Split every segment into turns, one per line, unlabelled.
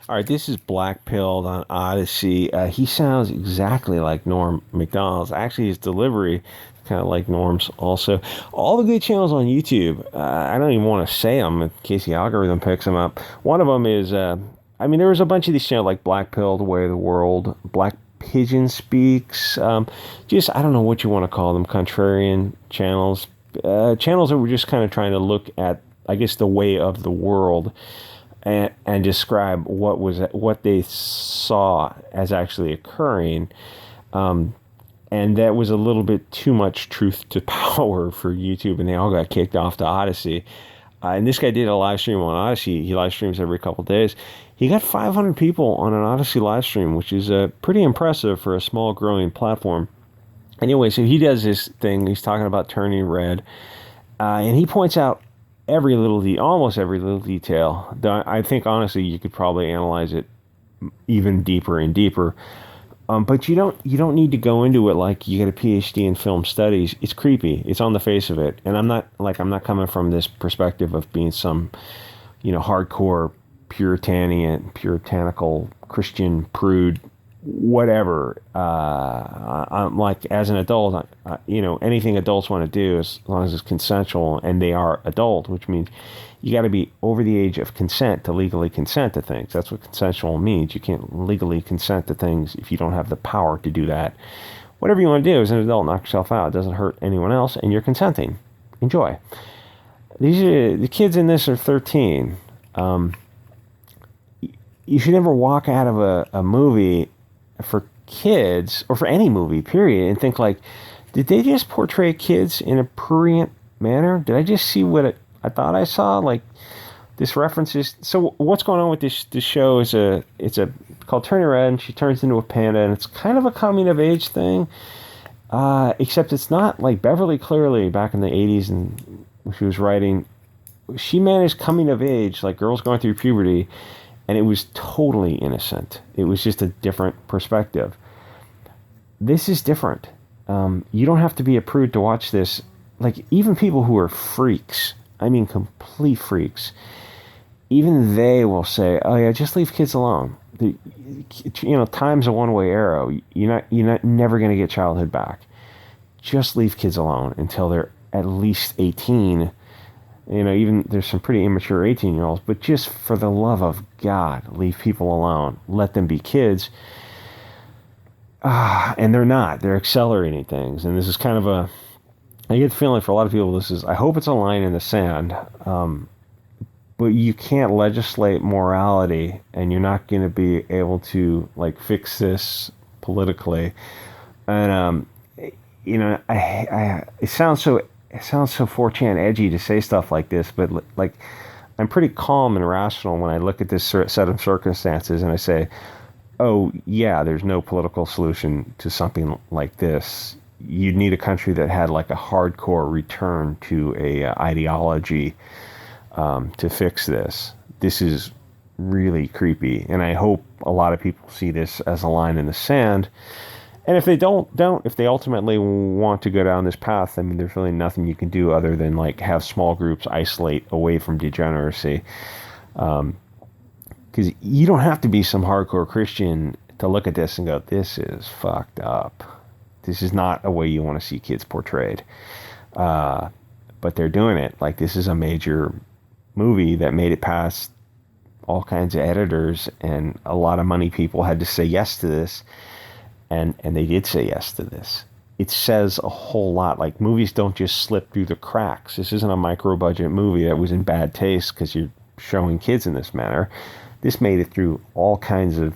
All right, this is Black Pilled on Odyssey. He sounds exactly like Norm McDonald's. Actually, his delivery kind of like Norm's also. All the good channels on YouTube. I don't even want to say them in case the algorithm picks them up. One of them is, there was a bunch of these channels like Black Pilled, Way of the World, Black Pigeon Speaks. Just, I don't know what you want to call them, contrarian channels. Channels that were just kind of trying to look at, I guess, the way of the world and describe what they saw as actually occurring, and that was a little bit too much truth to power for YouTube, and they all got kicked off to Odyssey. And this guy did a live stream on Odyssey. He live streams every couple of days. He got 500 people on an Odyssey live stream, which is pretty impressive for a small growing platform. Anyway, so he does this thing. He's talking about turning red, and he points out almost every little detail. I think honestly, you could probably analyze it even deeper and deeper. But you don't need to go into it like you get a PhD in film studies. It's creepy. It's on the face of it, and I'm not coming from this perspective of being some, hardcore puritanical Christian prude, whatever. I'm like, as an adult, anything adults want to do, as long as it's consensual and they are adult, which means you got to be over the age of consent to legally consent to things. That's what consensual means. You can't legally consent to things if you don't have the power to do that. Whatever you want to do as an adult, knock yourself out. It doesn't hurt anyone else, and you're consenting. Enjoy. The kids in this are 13. You should never walk out of a movie for kids, or for any movie, period, and think like, did they just portray kids in a prurient manner? Did I just see what I thought I saw? Like, this references. So what's going on with this show is it's called Turning Red, and she turns into a panda, and it's kind of a coming of age thing, except it's not like Beverly Clearly back in the 80s, and when she was writing, she managed coming of age, like girls going through puberty, and it was totally innocent. It was just a different perspective. This is different. You don't have to be a prude to watch this. Like, even people who are freaks, I mean complete freaks, even they will say, oh yeah, just leave kids alone. Time's a one-way arrow. You're never going to get childhood back. Just leave kids alone until they're at least 18. Even there's some pretty immature 18-year-olds, but just for the love of God, leave people alone. Let them be kids. And they're not. They're accelerating things. And this is kind of I get the feeling for a lot of people, I hope it's a line in the sand. But you can't legislate morality, and you're not going to be able to, fix this politically. And, it sounds so 4chan edgy to say stuff like this, but I'm pretty calm and rational when I look at this set of circumstances and I say, oh yeah, there's no political solution to something like this. You'd need a country that had a hardcore return to a ideology to fix this. This is really creepy, and I hope a lot of people see this as a line in the sand. And if they if they ultimately want to go down this path, there's really nothing you can do other than have small groups isolate away from degeneracy. Because you don't have to be some hardcore Christian to look at this and go, this is fucked up. This is not a way you want to see kids portrayed. But they're doing it. This is a major movie that made it past all kinds of editors, and a lot of money people had to say yes to this. And they did say yes to this. It says a whole lot. Movies don't just slip through the cracks. This isn't a micro-budget movie that was in bad taste because you're showing kids in this manner. This made it through all kinds of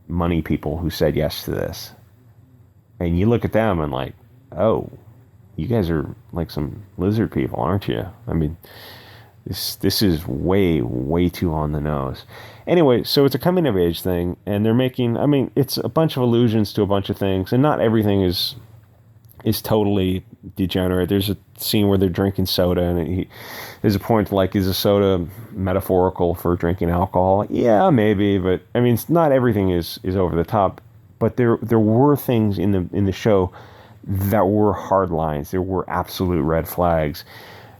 money people who said yes to this. And you look at them and oh, you guys are some lizard people, aren't you? This is way, way too on the nose. Anyway, so it's a coming of age thing, and they're making, it's a bunch of allusions to a bunch of things, and not everything is totally degenerate. There's a scene where they're drinking soda, and there's a point is a soda metaphorical for drinking alcohol? Yeah, maybe, but not everything is over the top. But there were things in the show that were hard lines. There were absolute red flags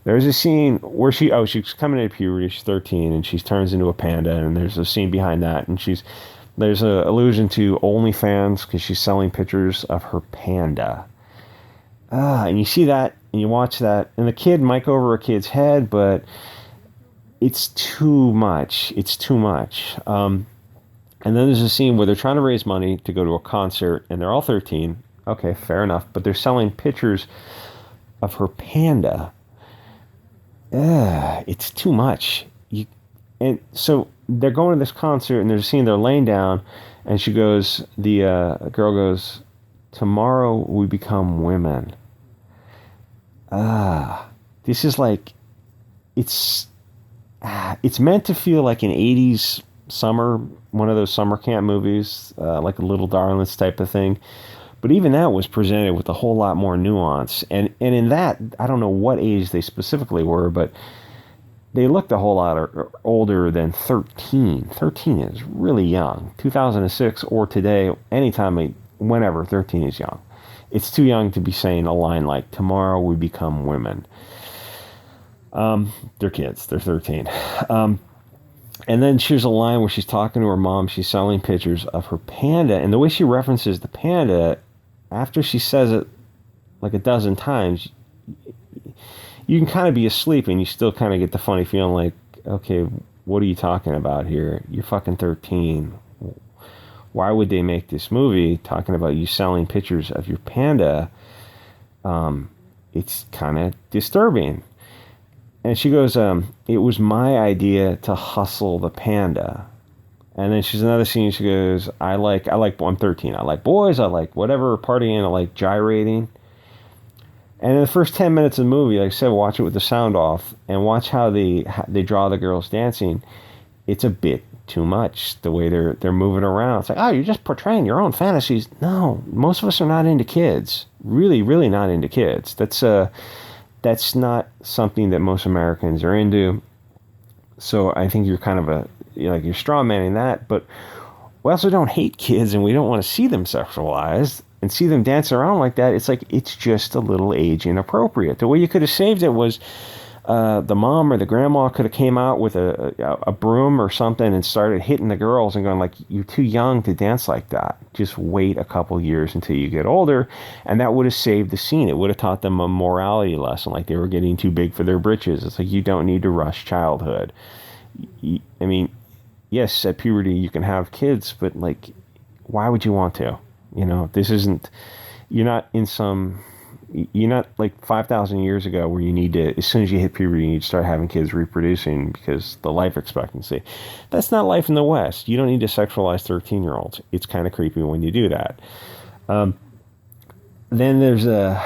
There's a scene where she's coming into puberty. She's 13 and she turns into a panda. And there's a scene behind that, and there's a allusion to OnlyFans because she's selling pictures of her panda. And you see that and you watch that, and the kid might go over a kid's head, but it's too much. It's too much. And then there's a scene where they're trying to raise money to go to a concert, and they're all 13. Okay, fair enough. But they're selling pictures of her panda. It's too much. And so they're going to this concert, and there's a scene they're laying down, and the girl goes, "Tomorrow we become women." This is like, it's meant to feel like an 80s summer, one of those summer camp movies, like a Little Darlings type of thing. But even that was presented with a whole lot more nuance. And in that, I don't know what age they specifically were, but they looked a whole lot older than 13. 13 is really young. 2006 or today, whenever, 13 is young. It's too young to be saying a line like, "Tomorrow we become women." They're kids. They're 13. And then she's a line where she's talking to her mom. She's selling pictures of her panda. And the way she references the panda, after she says it like a dozen times, you can kind of be asleep and you still kind of get the funny feeling like, okay, what are you talking about here? You're fucking 13. Why would they make this movie talking about you selling pictures of your panda? It's kind of disturbing. And she goes, "It was my idea to hustle the panda." And then she's another scene. She goes, I'm 13. I like boys. I like whatever, partying. I like gyrating. And in the first 10 minutes of the movie, like I said, watch it with the sound off and watch how they draw the girls dancing. It's a bit too much, the way they're moving around. It's like, oh, you're just portraying your own fantasies. No, most of us are not into kids. Really, really not into kids. That's not something that most Americans are into. So I think you're kind of you're straw manning that. But we also don't hate kids, and we don't want to see them sexualized and see them dance around like that. It's like, it's just a little age inappropriate. The way you could have saved it was the mom or the grandma could have came out with a broom or something and started hitting the girls and going like, "You're too young to dance like that. Just wait a couple years until you get older." And that would have saved the scene. It would have taught them a morality lesson, like they were getting too big for their britches. It's like, you don't need to rush childhood. I mean, yes, at puberty you can have kids, but like, why would you want to? This isn't, you're not like 5,000 years ago where you need to, as soon as you hit puberty, you need to start having kids reproducing because the life expectancy. That's not life in the West. You don't need to sexualize 13-year-olds. It's kind of creepy when you do that. Then there's the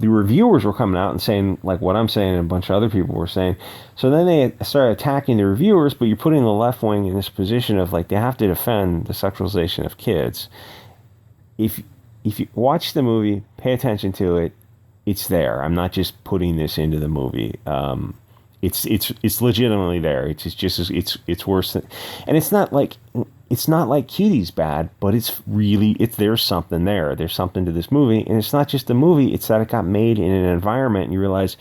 reviewers were coming out and saying like what I'm saying and a bunch of other people were saying. So then they started attacking the reviewers, but you're putting the left wing in this position of like, they have to defend the sexualization of kids. If you watch the movie, pay attention to it, it's there. I'm not just putting this into the movie. It's legitimately there. It's worse than, and it's not like Cutie's bad, but there's something there. There's something to this movie, and it's not just the movie. It's that it got made in an environment, and you realize,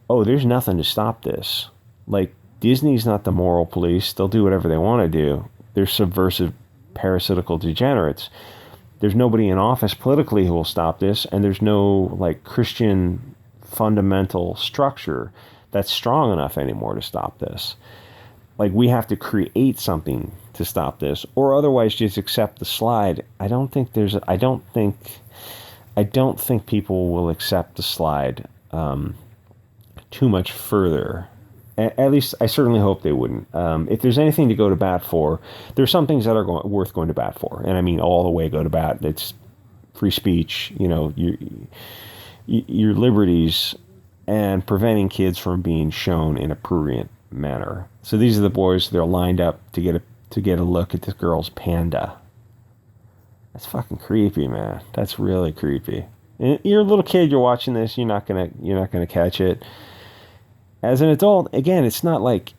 oh, there's nothing to stop this. Like, Disney's not the moral police. They'll do whatever they want to do. They're subversive, parasitical degenerates. There's nobody in office politically who will stop this, and there's no like Christian fundamental structure that's strong enough anymore to stop this. Like, we have to create something to stop this, or otherwise just accept the slide. I don't think people will accept the slide too much further. At least, I certainly hope they wouldn't. If there's anything to go to bat for, there's some things that are worth going to bat for. And I mean, all the way go to bat. It's free speech, your liberties, and preventing kids from being shown in a prurient manner. So these are the boys. They're lined up to get a look at this girl's panda. That's fucking creepy, man. That's really creepy. And you're a little kid. You're watching this. You're not gonna catch it. As an adult, again, it's not like,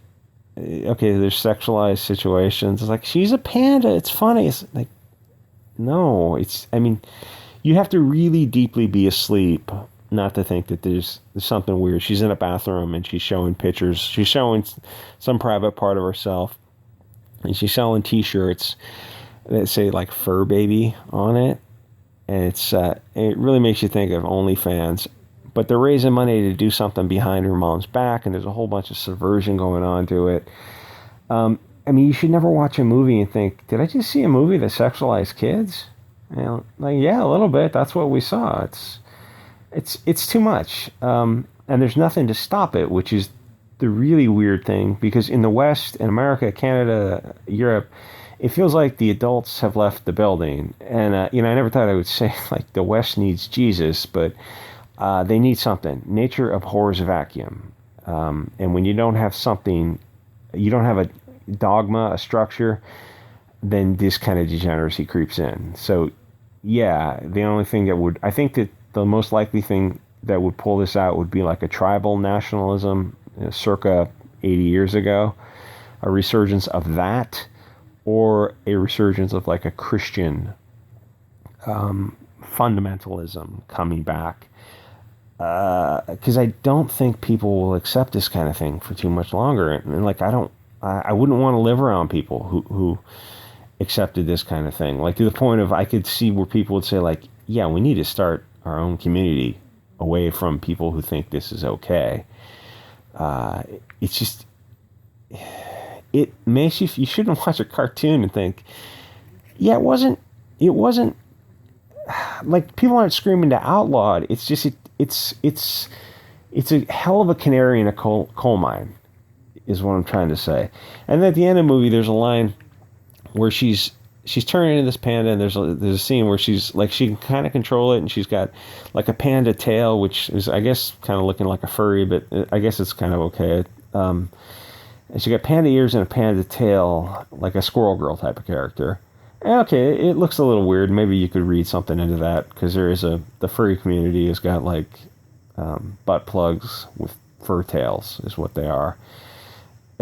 okay, there's sexualized situations. It's like, she's a panda. It's funny. It's like, no, you have to really deeply be asleep not to think that there's something weird. She's in a bathroom and she's showing pictures. She's showing some private part of herself, and she's selling T-shirts that say like "Fur Baby" on it, and it really makes you think of OnlyFans. But they're raising money to do something behind her mom's back, and there's a whole bunch of subversion going on to it. I mean, you should never watch a movie and think, did I just see a movie that sexualized kids? You know, like, yeah, a little bit. That's what we saw. It's too much. And there's nothing to stop it, which is the really weird thing, because in the West, in America, Canada, Europe, it feels like the adults have left the building. And, you know, I never thought I would say, like, the West needs Jesus, but they need something. Nature abhors a vacuum. And when you don't have something, you don't have a dogma, a structure, then this kind of degeneracy creeps in. So, yeah, the only thing that would, I think that the most likely thing that would pull this out would be like a tribal nationalism, circa 80 years ago, a resurgence of that, or a resurgence of like a Christian fundamentalism coming back. Because I don't think people will accept this kind of thing for too much longer. And like, I wouldn't want to live around people who accepted this kind of thing. Like, to the point of, I could see where people would say like, yeah, we need to start our own community away from people who think this is okay. It's just, it makes you shouldn't watch a cartoon and think, yeah, it wasn't like, people aren't screaming to outlaw it. It's just, it's a hell of a canary in a coal mine, is what I'm trying to say. And at the end of the movie, there's a line where she's turning into this panda, and there's a scene where she's like, she can kind of control it, and she's got like a panda tail, which is, I guess, kind of looking like a furry, but I guess it's kind of okay. And she got panda ears and a panda tail, like a squirrel girl type of character. And okay, it looks a little weird. Maybe you could read something into that, because the furry community has got like butt plugs with fur tails, is what they are.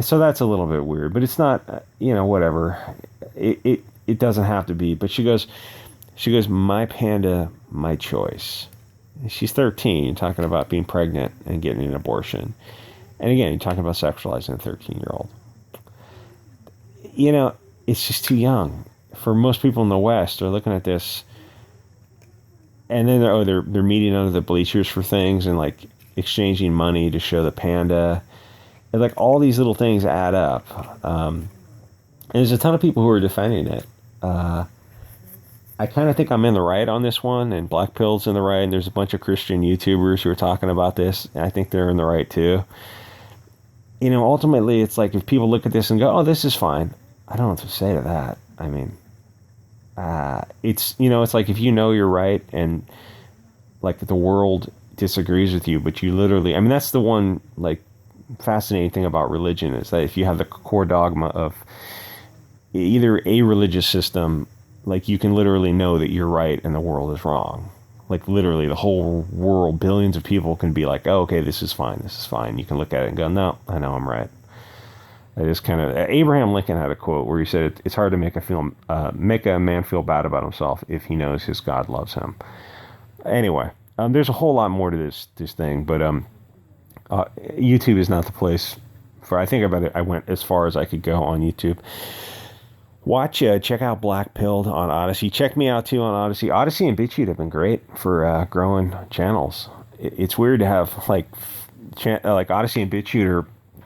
So that's a little bit weird, but it's not, whatever. It doesn't have to be. But she goes, my panda, my choice. She's 13, you're talking about being pregnant and getting an abortion. And again, you're talking about sexualizing a 13-year-old. It's just too young. For most people in the West, they're looking at this, and then they're meeting under the bleachers for things, and like exchanging money to show the panda. And like, all these little things add up. And there's a ton of people who are defending it. I kind of think I'm in the right on this one, and Black Pill's in the right, and there's a bunch of Christian YouTubers who are talking about this, and I think they're in the right too. Ultimately, it's like, if people look at this and go, oh, this is fine, I don't know what to say to that. I mean, it's like, if you're right, and like the world disagrees with you, but you literally, I mean, that's the one like fascinating thing about religion, is that if you have the core dogma of either a religious system, like, you can literally know that you're right and the world is wrong. Like, literally the whole world, billions of people can be like, oh, okay, this is fine. You can look at it and go, no, I know I'm right. It is kind of, Abraham Lincoln had a quote where he said, it's hard to make a man feel bad about himself if he knows his God loves him. Anyway, there's a whole lot more to this thing, but YouTube is not the place for, I think about it, I went as far as I could go on YouTube. Check out Black Pilled on Odyssey. Check me out too on Odyssey. Odyssey and Bit Chute have been great for growing channels. It's weird to have like Odyssey and Bit Chute are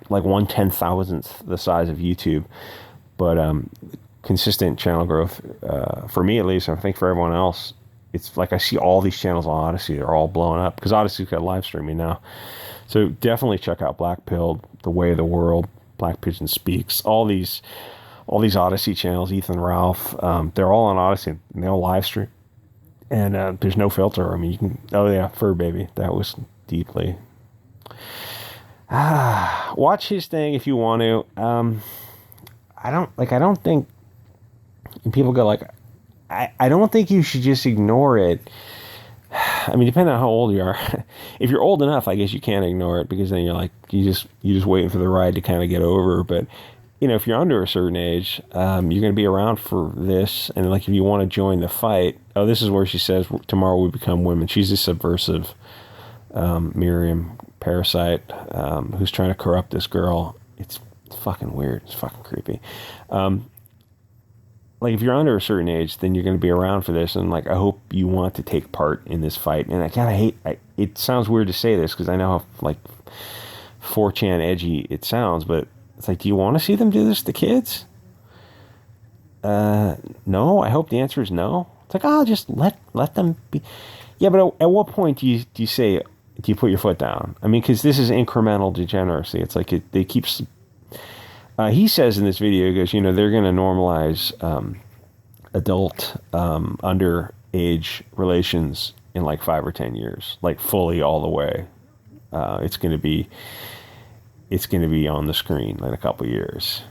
like 1/10,000th the size of YouTube, but consistent channel growth for me, at least. I think for everyone else, it's like, I see all these channels on Odyssey, they're all blowing up because Odyssey's got live streaming now. So definitely check out Black Pilled, The Way of the World, Black Pigeon Speaks, all these Odyssey channels, Ethan Ralph, they're all on Odyssey, and they all live stream, and there's no filter. I mean, you can, oh yeah, Fur Baby, that was deeply. Watch his thing if you want to. I don't think, and people go like, I don't think you should just ignore it. I mean, depending on how old you are. If you're old enough, I guess you can't ignore it, because then you're like, you just waiting for the ride to kind of get over. But if you're under a certain age, you're going to be around for this. And like, if you want to join the fight, this is where she says, tomorrow we become women. She's a subversive Miriam Parasite, who's trying to corrupt this girl. It's fucking weird. It's fucking creepy. Like, if you're under a certain age, then you're going to be around for this, and like, I hope you want to take part in this fight. And I kind of hate. It sounds weird to say this because I know how like 4chan edgy it sounds, but it's like, do you want to see them do this to kids? No. I hope the answer is no. It's like, oh, just let them be. Yeah, but at what point do you say, do you put your foot down? I mean, because this is incremental degeneracy. It's like they keep. He says in this video, he goes, you know, they're going to normalize adult underage relations in like 5 or 10 years, like fully all the way. It's going to be on the screen in a couple of years.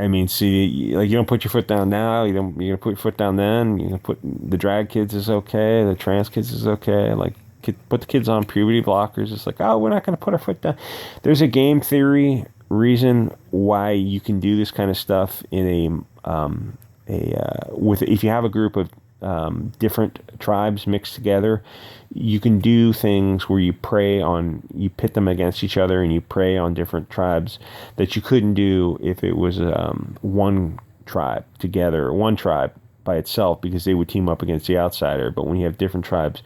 I mean, see, like, you don't put your foot down now. You're gonna put your foot down then. You're gonna put the drag kids is okay. The trans kids is okay. Like, put the kids on puberty blockers. It's like, oh, we're not gonna put our foot down. There's a game theory reason why you can do this kind of stuff in if you have a group of different tribes mixed together, you can do things where you pit them against each other and you prey on different tribes that you couldn't do if it was one tribe together, one tribe by itself, because they would team up against the outsider. But when you have different tribes,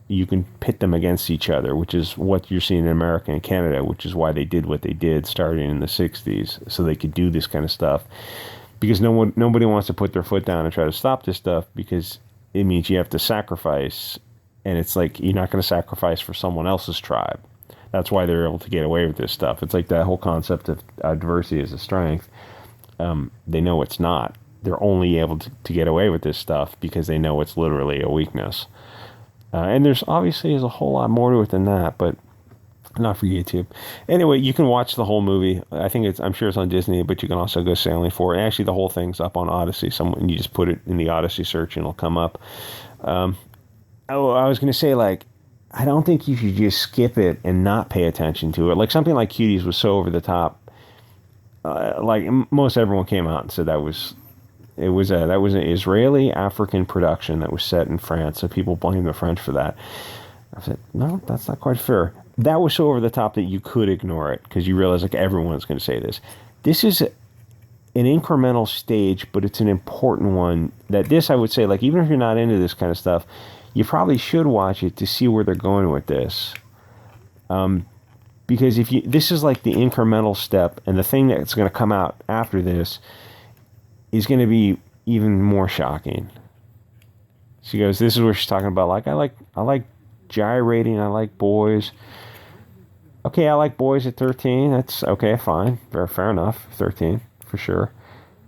you can pit them against each other, which is what you're seeing in America and Canada, which is why they did what they did starting in the 60s, so they could do this kind of stuff. Because nobody wants to put their foot down and try to stop this stuff, because it means you have to sacrifice, and it's like, you're not going to sacrifice for someone else's tribe. That's why they're able to get away with this stuff. It's like that whole concept of diversity as a strength. They know it's not. They're only able to get away with this stuff because they know it's literally a weakness. And there's a whole lot more to it than that, but not for YouTube. Anyway, you can watch the whole movie. I'm sure it's on Disney, but you can also go sailing for it. And actually, the whole thing's up on Odyssey. You just put it in the Odyssey search and it'll come up. I was going to say, like, I don't think you should just skip it and not pay attention to it. Like, something like Cuties was so over the top. Like, most everyone came out and said that was an Israeli African production that was set in France. So people blame the French for that. I said, no, that's not quite fair. That was so over the top that you could ignore it because you realize, like, everyone's going to say this. This is an incremental stage, but it's an important one. I would say, like, even if you're not into this kind of stuff, you probably should watch it to see where they're going with this. Because this is like the incremental step, and the thing that's going to come out after this is going to be even more shocking. She goes, this is where she's talking about, like, I like gyrating, I like boys. Okay, I like boys at 13. That's okay, fine. Fair enough. 13, for sure.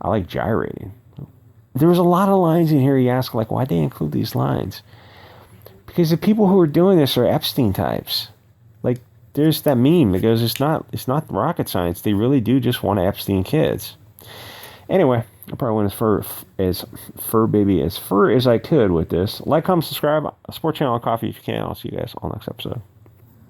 I like gyrating. There was a lot of lines in here. You ask, like, why'd they include these lines? Because the people who are doing this are Epstein types. Like, there's that meme that goes, it's not rocket science. They really do just want to Epstein kids. Anyway, I probably went as fur as I could with this. Like, comment, subscribe, support channel on Coffee if you can. I'll see you guys on the next episode.